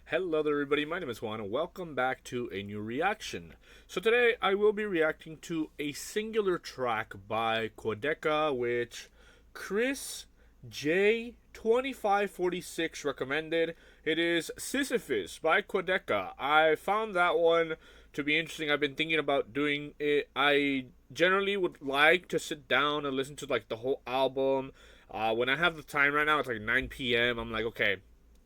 Hello there everybody, my name is Juan and welcome back to a new reaction. So today I will be reacting to a singular track by Quadeca, which Chris J2546 recommended. It is Sisyphus by Quadeca. I found that one to be interesting. I've been thinking about doing it. I generally would like to sit down and listen to like the whole album. When I have the time right now, it's like 9 p.m. I'm like, okay,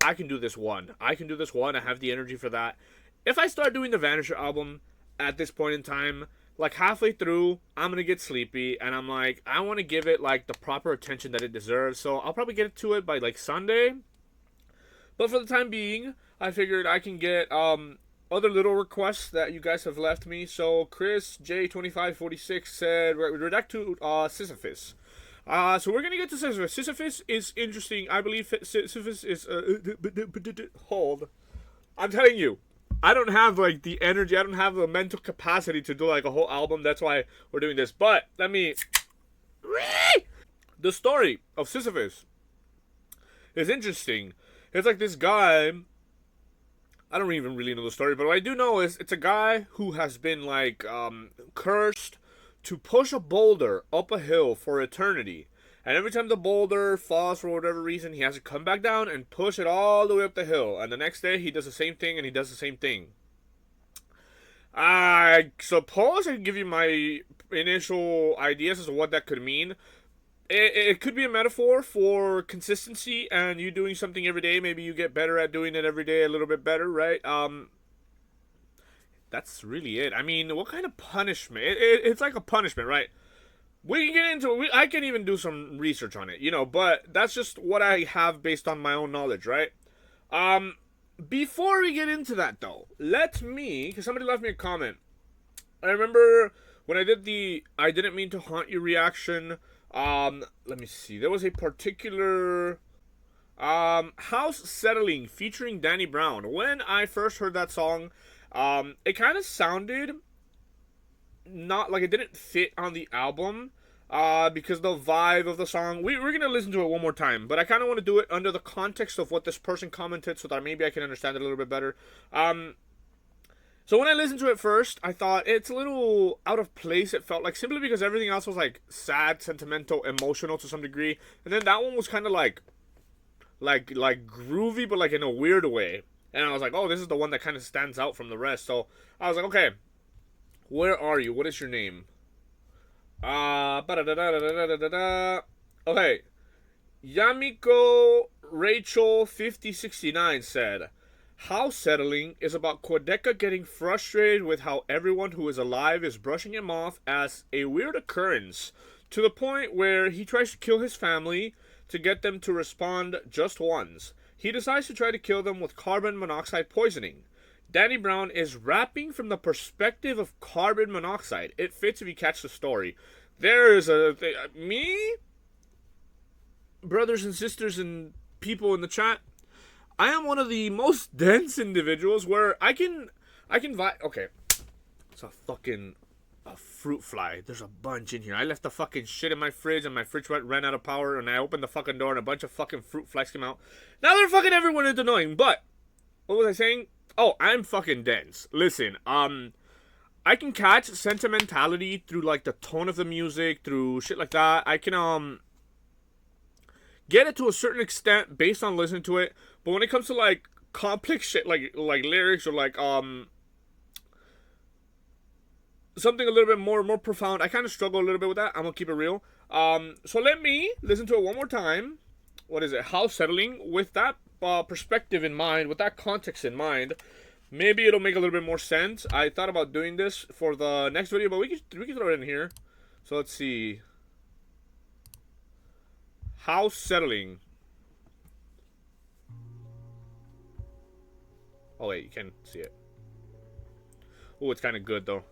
I can do this one. I can do this one. I have the energy for that. If I start doing the Vanisher album at this point in time, like halfway through, I'm gonna get sleepy, and I'm like, I want to give it like the proper attention that it deserves. So I'll probably get to it by like Sunday. But for the time being, I figured I can get other little requests that you guys have left me. So Chris J2546 said redact to Sisyphus. So we're gonna get to Sisyphus. Sisyphus is interesting. I believe Sisyphus is hold. I'm telling you, I don't have like the energy. I don't have the mental capacity to do like a whole album. That's why we're doing this. But let me. The story of Sisyphus is interesting. It's like this guy. I don't even really know the story, but what I do know is it's a guy who has been like cursed to push a boulder up a hill for eternity. And every time the boulder falls for whatever reason, he has to come back down and push it all the way up the hill. And the next day, he does the same thing and he does the same thing. I suppose I can give you my initial ideas as to what that could mean. It could be a metaphor for consistency and you doing something every day. Maybe you get better at doing it every day a little bit better, right? That's really it. I mean, what kind of punishment? It's like a punishment, right? We can get into it. I can even do some research on it, but that's just what I have based on my own knowledge, right? Before we get into that, though, because somebody left me a comment. I remember when I did the I Didn't Mean to Haunt You reaction. Let me see. There was a particular House Settling featuring Danny Brown. When I first heard that song, it kind of sounded not like it didn't fit on the album, because the vibe of the song. We're gonna listen to it one more time, but I kind of want to do it under the context of what this person commented, so that maybe I can understand it a little bit better. So when I listened to it first, I thought it's a little out of place. It felt like simply because everything else was like sad, sentimental, emotional to some degree, and then that one was kind of like groovy, but like in a weird way. And I was like, oh, this is the one that kind of stands out from the rest. So I was like, okay, where are you? What is your name? Okay. Yamiko Rachel 5069 said, House Settling is about Quadeca getting frustrated with how everyone who is alive is brushing him off as a weird occurrence, to the point where he tries to kill his family to get them to respond just once. He decides to try to kill them with carbon monoxide poisoning. Danny Brown is rapping from the perspective of carbon monoxide. It fits if you catch the story. There is me, brothers and sisters and people in the chat. I am one of the most dense individuals where I can vibe. Okay, it's a fruit fly. There's a bunch in here. I left the fucking shit in my fridge and my fridge ran out of power, and I opened the fucking door and a bunch of fucking fruit flies came out. Now they're fucking everyone. It's annoying. But what was I saying? Oh, I'm fucking dense. Listen, I can catch sentimentality through like the tone of the music, through shit like that. I can get it to a certain extent based on listening to it. But when it comes to like complex shit, like lyrics or like something a little bit more profound, I kind of struggle a little bit with that. I'm gonna keep it real. So let me listen to it one more time. What is it? House Settling, with that perspective in mind, with that context in mind. Maybe it'll make a little bit more sense. I thought about doing this for the next video, but we can throw it in here. So let's see. House Settling. Oh wait, you can't see it. Oh, it's kind of good though.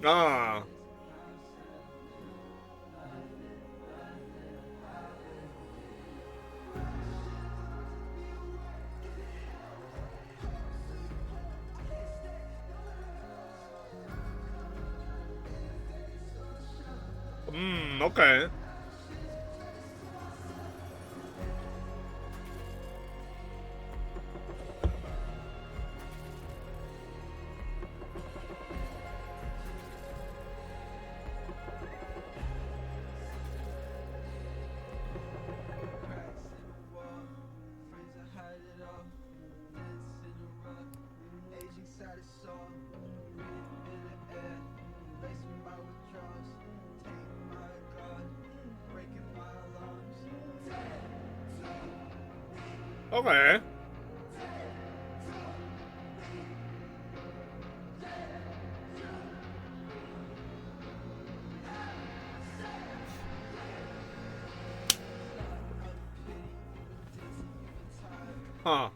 Ah. Okay. Okay. Huh.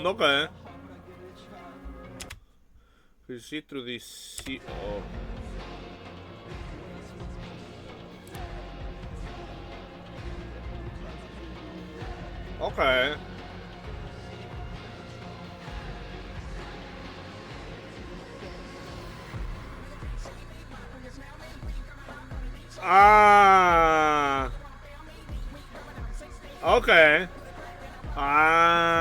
Okay. You see through the sea. Oh. Okay. Ah. Okay. Ah.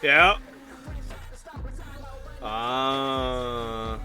Yeah. Ah.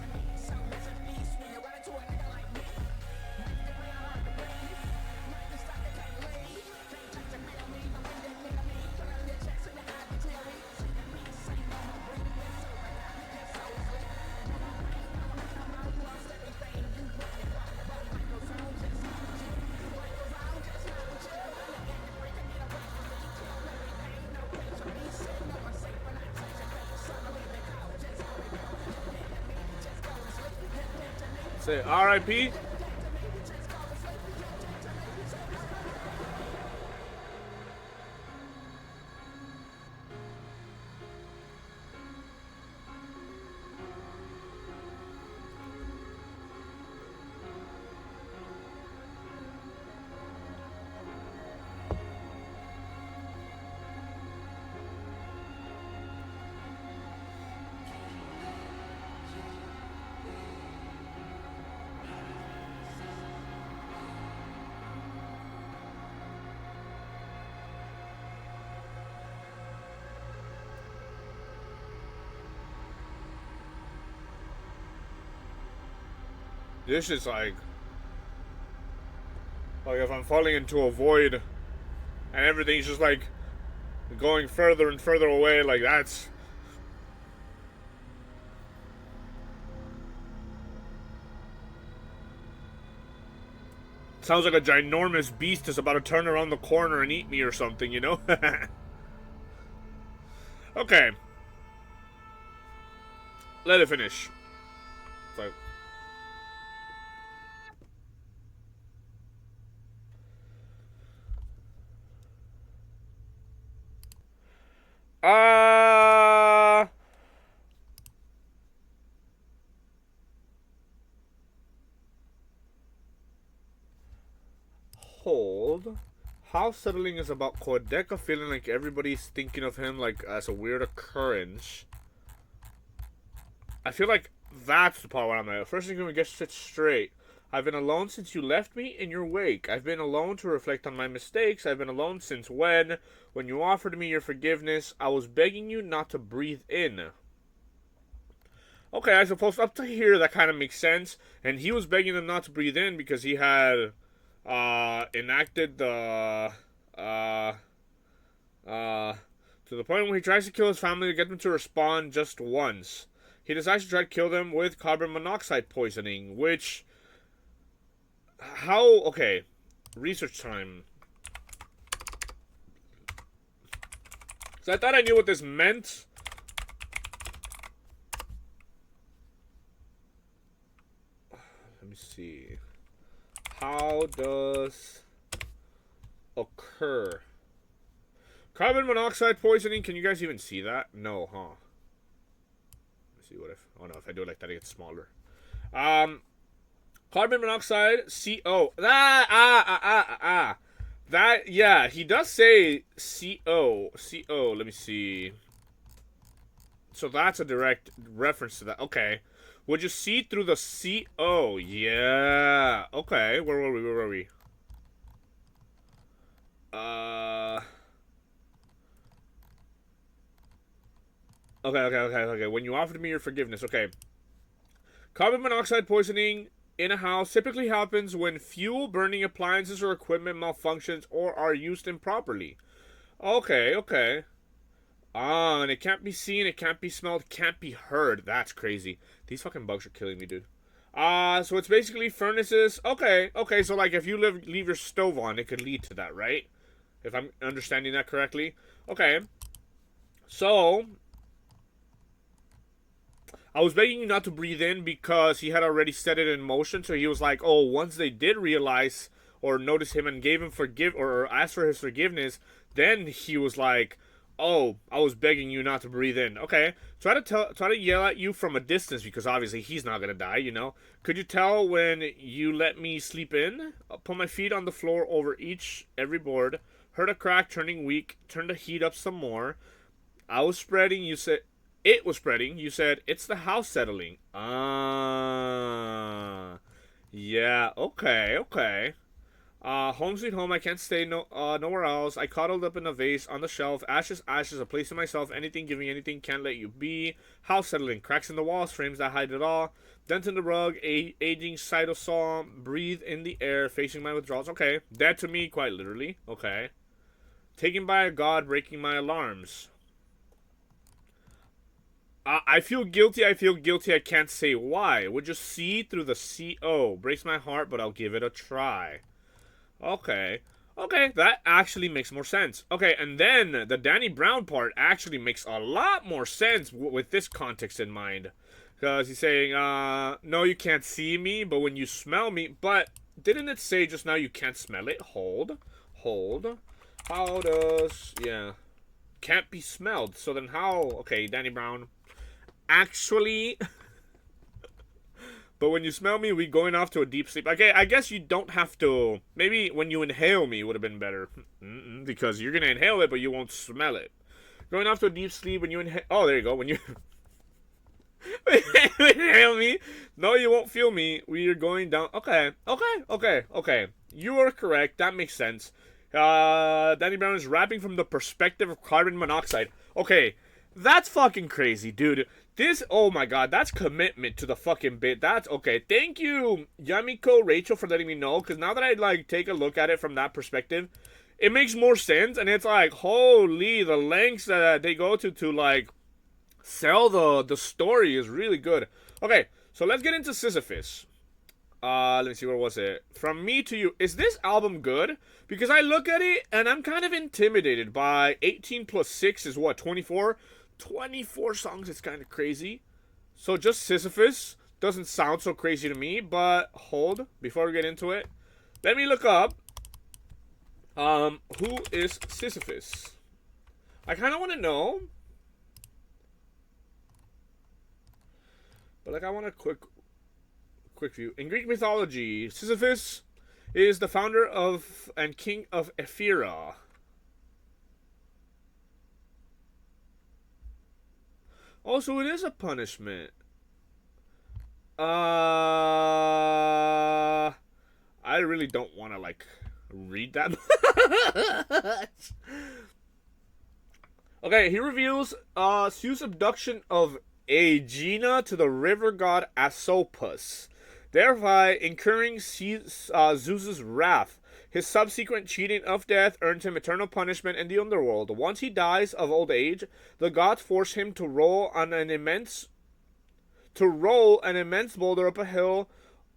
Say R.I.P. This is like if I'm falling into a void and everything's just like going further and further away, like that's sounds like a ginormous beast is about to turn around the corner and eat me or something, you know? Okay. Let it finish. It's like, uh hold. How settling is about Quadeca feeling like everybody's thinking of him like as a weird occurrence. I feel like that's the part where I'm at. First thing we get shit straight. I've been alone since you left me in your wake. I've been alone to reflect on my mistakes. I've been alone since when you offered me your forgiveness, I was begging you not to breathe in. Okay, I suppose up to here that kind of makes sense. And he was begging them not to breathe in because he had enacted the to the point where he tries to kill his family to get them to respond just once. He decides to try to kill them with carbon monoxide poisoning, which okay, research time. So I thought I knew what this meant. see. How does occur? Carbon monoxide poisoning. Can you guys even see that? No, huh? Let's see what if. Oh no, if I do it like that, it gets smaller. Carbon monoxide, CO. That, yeah, he does say CO. CO, let me see. So that's a direct reference to that. Okay. Would you see through the CO? Yeah. Okay. Where were we? Okay. When you offered me your forgiveness. Okay. Carbon monoxide poisoning in a house typically happens when fuel burning appliances or equipment malfunctions or are used improperly. Okay. And it can't be seen, it can't be smelled, can't be heard. That's crazy. These fucking bugs are killing me, dude. So it's basically furnaces. Okay, so like if you leave your stove on, it could lead to that, right? If I'm understanding that correctly. Okay. So I was begging you not to breathe in because he had already set it in motion. So he was like, oh, once they did realize or notice him and gave him or asked for his forgiveness, then he was like, oh, I was begging you not to breathe in. Okay, try to yell at you from a distance because obviously he's not gonna die. You know. Could you tell when you let me sleep in? I'll put my feet on the floor over every board. Heard a crack turning weak. Turn the heat up some more. I was spreading. You said. It was spreading. You said, it's the house settling. Yeah, okay. Home sweet home, I can't stay nowhere else. I cuddled up in a vase on the shelf. Ashes, a place to myself. Anything, giving anything, can't let you be. House settling. Cracks in the walls, frames that hide it all. Dent in the rug, aging cytosol. Breathe in the air, facing my withdrawals. Okay, dead to me, quite literally. Okay. Taken by a god, breaking my alarms. I feel guilty. I can't say why. Would just see through the CO. Breaks my heart, but I'll give it a try. Okay, that actually makes more sense. Okay, and then the Danny Brown part actually makes a lot more sense with this context in mind. Because he's saying, no, you can't see me, but when you smell me... But didn't it say just now you can't smell it? Hold. How does... Yeah. Can't be smelled. So then how... Okay, Danny Brown... Actually, but when you smell me, we going off to a deep sleep. Okay, I guess you don't have to. Maybe when you inhale me would have been better. Because you're going to inhale it, but you won't smell it. Going off to a deep sleep when you inhale. Oh, there you go. When you inhale me. No, you won't feel me. We are going down. Okay. You are correct. That makes sense. Danny Brown is rapping from the perspective of carbon monoxide. Okay. That's fucking crazy, dude. This, oh my god, that's commitment to the fucking bit. That's, okay. Thank you, Yamiko Rachel, for letting me know. Because now that I, like, take a look at it from that perspective, it makes more sense. And it's like, holy, the lengths that they go to like, sell the story is really good. Okay, so let's get into Sisyphus. Let me see, where was it? From Me to You. Is this album good? Because I look at it, and I'm kind of intimidated by 18 plus 6 is what, 24? 24 songs, it's kind of crazy. So just Sisyphus doesn't sound so crazy to me, but hold, before we get into it, let me look up who is Sisyphus. I kind of want to know, but like I want a quick view. In Greek mythology, Sisyphus is the founder of and king of Ephyra. Also, it is a punishment. I really don't want to, like, read that much. Okay, he reveals Zeus' abduction of Aegina to the river god Asopus, thereby incurring Zeus' wrath. His subsequent cheating of death earns him eternal punishment in the underworld. Once he dies of old age, the gods force him to roll an immense boulder up a hill,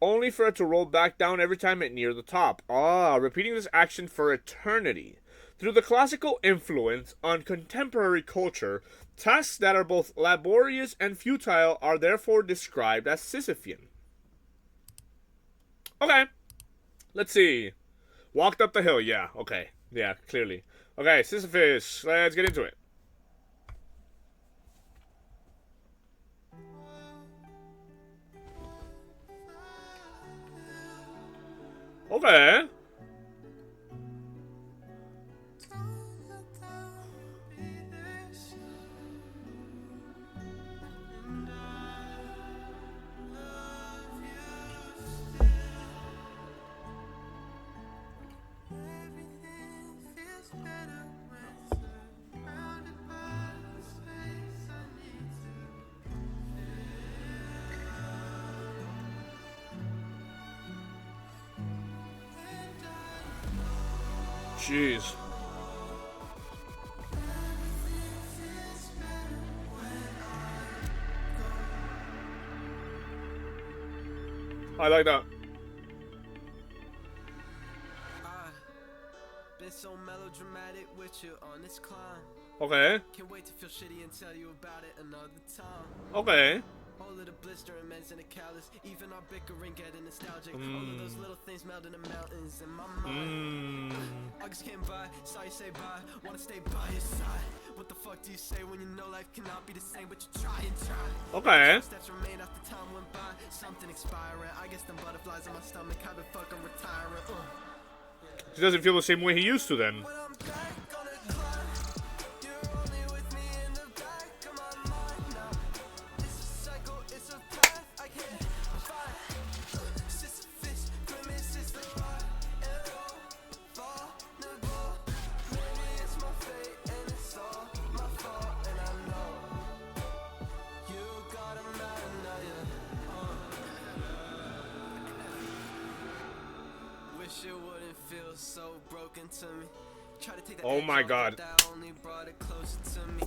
only for it to roll back down every time it neared the top. Repeating this action for eternity. Through the classical influence on contemporary culture, tasks that are both laborious and futile are therefore described as Sisyphean. Okay. Let's see. Walked up the hill. Yeah. Okay. Yeah. Clearly. Okay. Sisyphus. Let's get into it. Okay. Jeez. I like that. Been so melodramatic with you on this climb. Okay. Can't wait to feel shitty and tell you about it another time. Okay. All of the blistering mends and the callous, even our bickering getting nostalgic. All of those little things melting in mountains in my mind. August came by, saw you say bye, wanna stay by your side. What the fuck do you say when you know life cannot be the same, but you try and try? Okay. Steps remain after time went by, something expiring. I guess them butterflies in my stomach, I've been fucking retiring. He doesn't feel the same way he used to then. When I'm back on a climb, you're only with me in the back of my mind now. It's a cycle, it's a path I can't find. Sisyphus, grimace is the bar, and all vulnerable. Maybe it's my fate and it's all my fault, and I know you got a man now, Wish it wouldn't feel so broken to me. Try to take the Oh my God. that only brought it closer to me.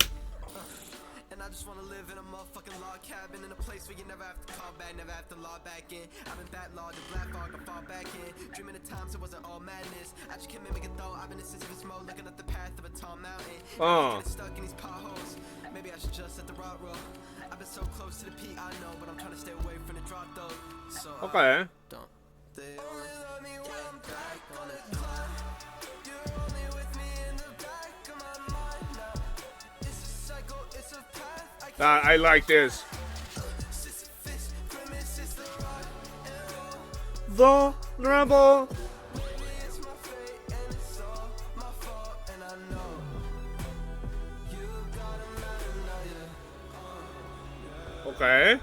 And I just wanna live in a motherfucking log cabin, in a place where you never have to call back, never have to log back in. I've been backlogged, the black fog, I fall back in. Dreaming of times it wasn't all madness. I just can't mimic it though. I've been in Sisyphus mode, looking up the path of a tall mountain. Getting stuck in these potholes. Maybe I should just let the rock roll. I've been so close to the peak, I know, but I'm trying to stay away from the drop though. So Okay. don't. They only love me when I'm back on the climb. You're only with me in the back of my mind now. It's a cycle, it's a path I can't I like this. Sisyphus, grimace is the rock and roll. Vulnerable. Maybe it's my fate and it's all my fault, and I know you got a man now, Okay.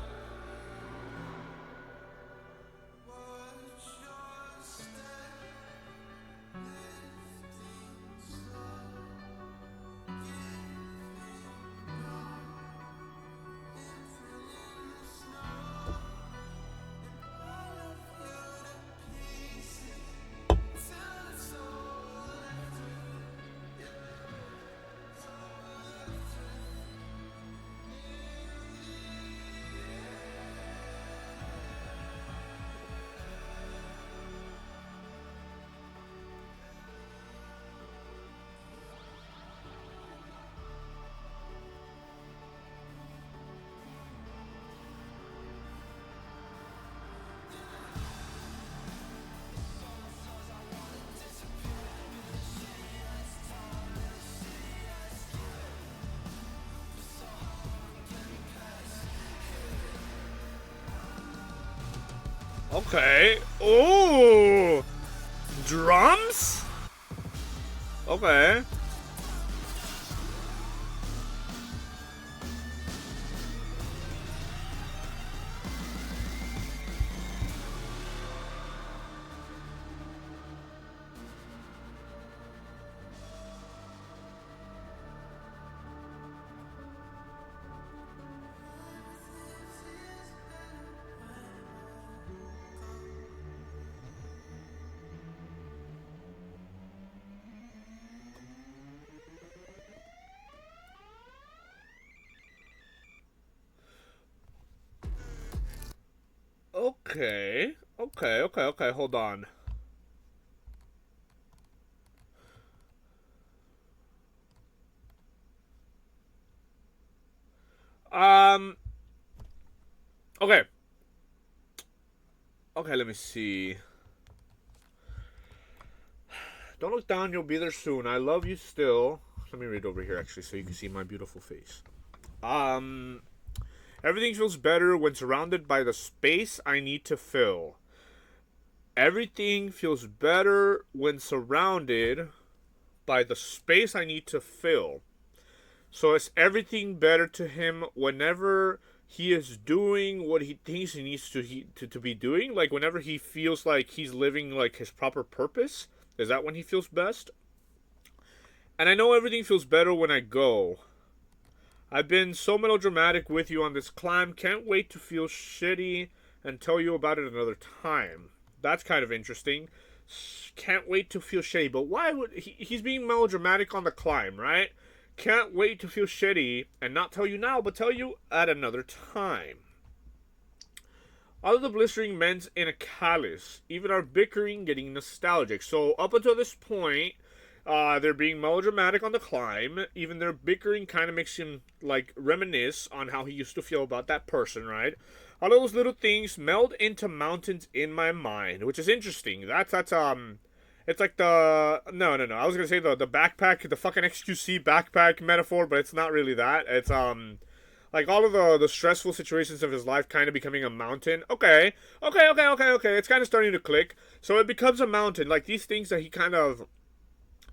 Okay. Oh, drums. Okay. Okay. Okay. Okay. Okay. Hold on. Okay. Okay. Let me see. Don't look down, you'll be there soon. I love you still. Let me read over here actually so you can see my beautiful face. Everything feels better when surrounded by the space I need to fill. Everything feels better when surrounded by the space I need to fill. So is everything better to him whenever he is doing what he thinks he needs to be doing? Like whenever he feels like he's living like his proper purpose? Is that when he feels best? And I know everything feels better when I go. I've been so melodramatic with you on this climb. Can't wait to feel shitty and tell you about it another time. That's kind of interesting. Can't wait to feel shitty. But why would he's being melodramatic on the climb, right? Can't wait to feel shitty and not tell you now, but tell you at another time. All of the blistering mends in a callus. Even our bickering getting nostalgic. So up until this point, they're being melodramatic on the climb. Even their bickering kind of makes him like reminisce on how he used to feel about that person, right? All of those little things meld into mountains in my mind, which is interesting. That's it's like the no. I was gonna say the backpack, the fucking XQC backpack metaphor, but it's not really that. It's like all of the stressful situations of his life kind of becoming a mountain. Okay. It's kind of starting to click. So it becomes a mountain. Like these things that he kind of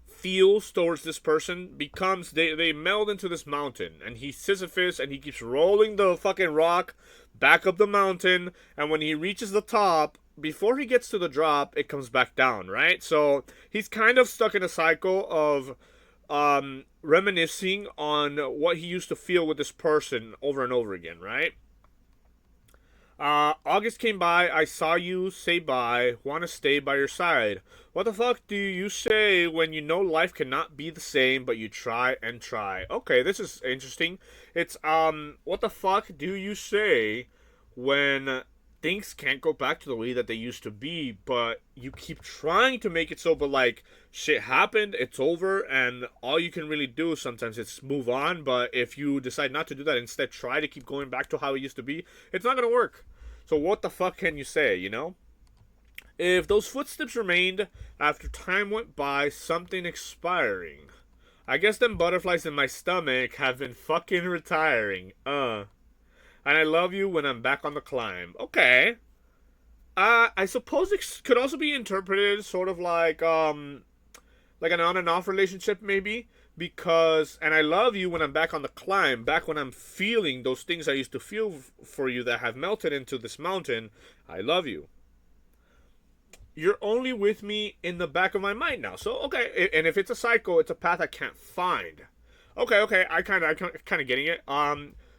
feels towards this person becomes they meld into this mountain, and he's Sisyphus and he keeps rolling the fucking rock back up the mountain, and when he reaches the top, before he gets to the drop, it comes back down, right? So he's kind of stuck in a cycle of reminiscing on what he used to feel with this person over and over again, right? August came by, I saw you, say bye, wanna stay by your side. What the fuck do you say when you know life cannot be the same, but you try and try? Okay, this is interesting. It's, what the fuck do you say when things can't go back to the way that they used to be, but you keep trying to make it so, but like, shit happened, it's over, and all you can really do sometimes is move on, but if you decide not to do that, instead try to keep going back to how it used to be, it's not gonna work. So what the fuck can you say, you know? If those footsteps remained after time went by, something expiring. I guess them butterflies in my stomach have been fucking retiring. And I love you when I'm back on the climb. Okay. I suppose it could also be interpreted sort of like an on and off relationship maybe. Because, and I love you when I'm back on the climb, back when I'm feeling those things I used to feel for you that have melted into this mountain. I love you. You're only with me in the back of my mind now. So, okay, and if it's a cycle, it's a path I can't find. Okay, I kind of getting it.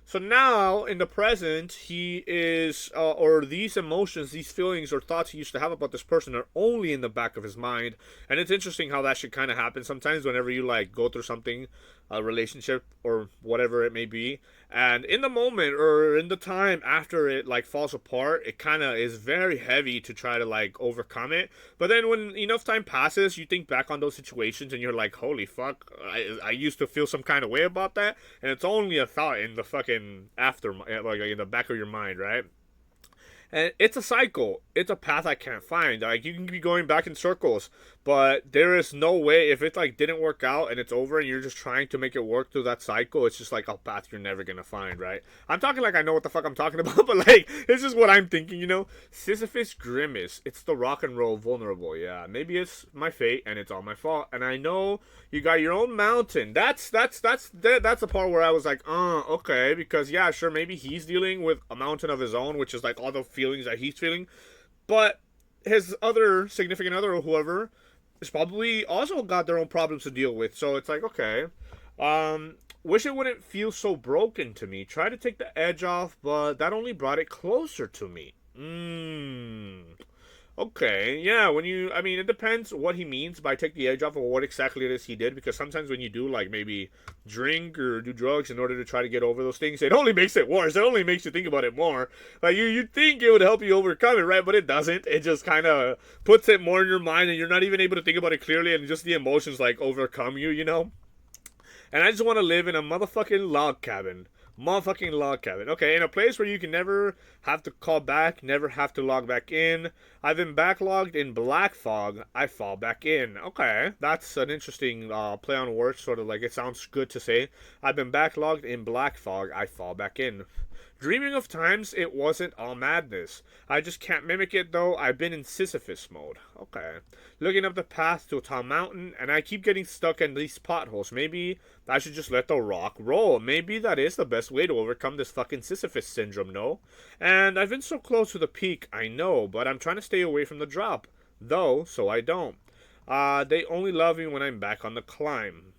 So now, in the present, he is, or these emotions, these feelings or thoughts he used to have about this person are only in the back of his mind. And it's interesting how that should kind of happen sometimes whenever you, like, go through something, a relationship or whatever it may be. And in the moment or in the time after it, like, falls apart, it kind of is very heavy to try to, like, overcome it. But then when enough time passes, you think back on those situations and you're like, holy fuck, I used to feel some kind of way about that. And it's only a thought in the fucking after, like in the back of your mind, right? And it's a cycle. It's a path I can't find. Like, you can be going back in circles, but there is no way, if it, like, didn't work out and it's over and you're just trying to make it work through that cycle, it's just, like, a path you're never gonna find, right? I'm talking like I know what the fuck I'm talking about, but, like, it's just what I'm thinking, you know? Sisyphus Grimace. It's the rock and roll vulnerable, yeah. Maybe it's my fate and it's all my fault. And I know you got your own mountain. That's the part where I was like, okay, because, yeah, sure, maybe he's dealing with a mountain of his own, which is, like, all the feelings that he's feeling, but his other significant other or whoever is probably also got their own problems to deal with. So it's like, okay, wish it wouldn't feel so broken to me. Try to take the edge off, but that only brought it closer to me. Okay, yeah, I mean, it depends what he means by take the edge off of what exactly it is he did, because sometimes when you do, like, maybe drink or do drugs in order to try to get over those things, it only makes it worse. It only makes you think about it more. Like, you'd think it would help you overcome it, right? But it doesn't. It just kind of puts it more in your mind, and you're not even able to think about it clearly, and just the emotions, like, overcome you, you know? And I just want to live in a motherfucking log cabin. Motherfucking log cabin. Okay, in a place where you can never have to call back, never have to log back in. I've been backlogged in black fog. I fall back in. Okay, that's an interesting play on words. Sort of like it sounds good to say. I've been backlogged in black fog. I fall back in. Dreaming of times it wasn't all madness. I just can't mimic it though. I've been in Sisyphus mode. Okay. Looking up the path to a tall mountain, and I keep getting stuck in these potholes. Maybe I should just let the rock roll. Maybe that is the best way to overcome this fucking Sisyphus syndrome, no? And I've been so close to the peak, I know, but I'm trying to stay away from the drop. Though, so I don't. They only love me when I'm back on the climb.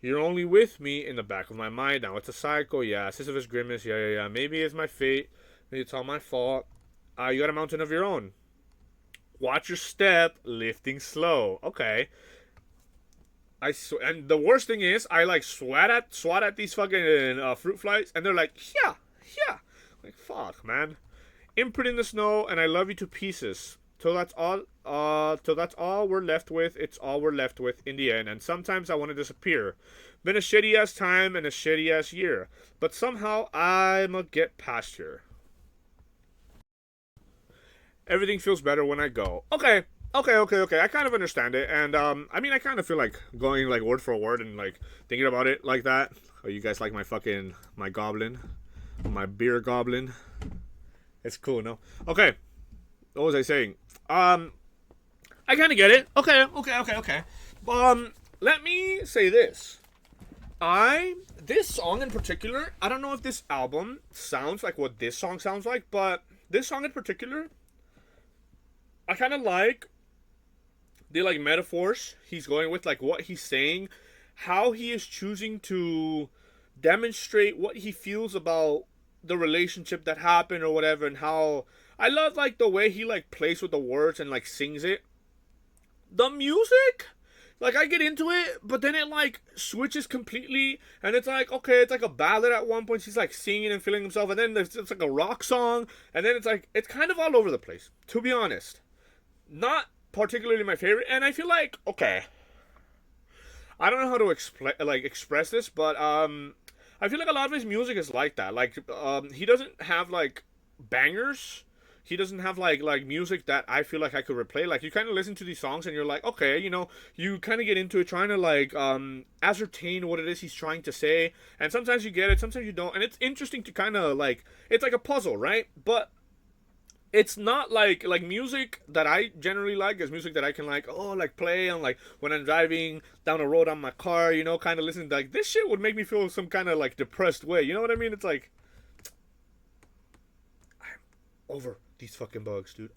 You're only with me in the back of my mind now. It's a cycle, yeah. Sisyphus grimace, yeah. Maybe it's my fate. Maybe it's all my fault. You got a mountain of your own. Watch your step, lifting slow. Okay. And the worst thing is, I like swat at these fucking fruit flies, and they're like, yeah. Like, fuck, man. Imprint in the snow, and I love you to pieces. Till that's all we're left with. It's all we're left with in the end. And sometimes I want to disappear. Been a shitty ass time and a shitty ass year. But somehow I'ma get past here. Everything feels better when I go. Okay. I kind of understand it. And I mean I kind of feel like going like word for word and like thinking about it like that. Oh, you guys like my goblin? My beer goblin? It's cool, no? Okay. What was I saying? I kind of get it. Okay. Let me say this. This song in particular, I don't know if this album sounds like what this song sounds like, but this song in particular, I kind of like the like metaphors he's going with, like what he's saying, how he is choosing to demonstrate what he feels about the relationship that happened or whatever, and how I love like the way he like plays with the words and like sings it. The music, like I get into it, but then it like switches completely, and it's like okay, it's like a ballad at one point. He's like singing and feeling himself, and then it's like a rock song, and then it's like it's kind of all over the place. To be honest, not particularly my favorite, and I feel like okay, I don't know how to express this, but I feel like a lot of his music is like that. Like he doesn't have like bangers. He doesn't have like music that I feel like I could replay. Like you kind of listen to these songs and you're like, okay, you know, you kind of get into it, trying to like ascertain what it is he's trying to say. And sometimes you get it, sometimes you don't. And it's interesting to kind of like, it's like a puzzle, right? But it's not like music that I generally like is music that I can like play on like when I'm driving down the road on my car, you know, kind of listening to like this shit would make me feel some kind of like depressed way. You know what I mean? It's like I'm over these fucking bugs, dude.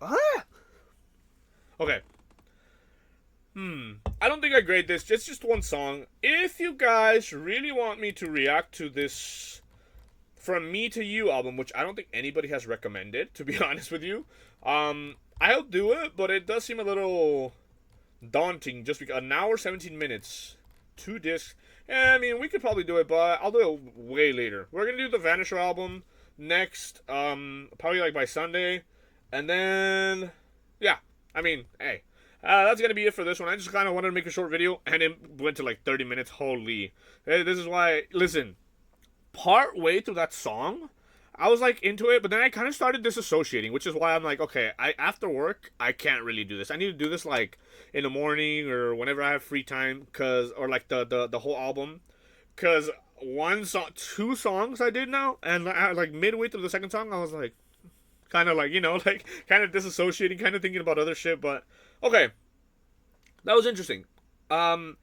Okay. I don't think I grade this. It's just one song. If you guys really want me to react to this From Me to You album, which I don't think anybody has recommended, to be honest with you, I'll do it, but it does seem a little daunting just because an hour 17 minutes, 2 discs. I mean, we could probably do it, but I'll do it way later. We're gonna do the Vanisher album next, probably like by Sunday, and then yeah, I mean, hey, that's gonna be it for this one. I just kind of wanted to make a short video, and it went to like 30 minutes. Holy, hey, this is why. Listen, part way through that song, I was like into it, but then I kind of started disassociating, which is why I'm like, okay, after work I can't really do this. I need to do this like in the morning or whenever I have free time, or like the whole album, cause one song, 2 songs I did now, and like midway through the second song, I was like, kind of like, you know, like kind of disassociating, kind of thinking about other shit. But okay, that was interesting. I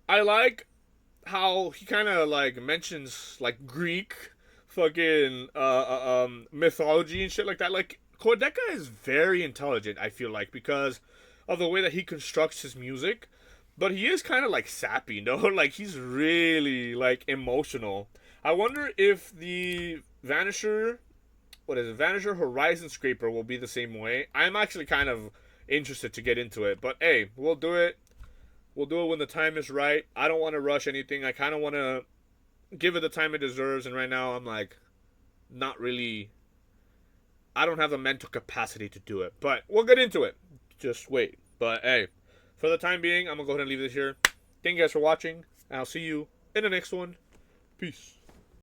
like how he kind of like mentions like Greek fucking mythology and shit like that. Like Quadeca is very intelligent, I feel like, because of the way that he constructs his music. But he is kind of like sappy, you know? Like he's really like emotional. I wonder if the Vanisher, Vanisher Horizon Scraper will be the same way. I'm actually kind of interested to get into it. But hey, we'll do it. We'll do it when the time is right. I don't want to rush anything. I kind of want to give it the time it deserves. And right now I'm like, not really, I don't have the mental capacity to do it. But we'll get into it. Just wait. But hey, for the time being, I'm going to go ahead and leave this here. Thank you guys for watching. And I'll see you in the next one. Peace.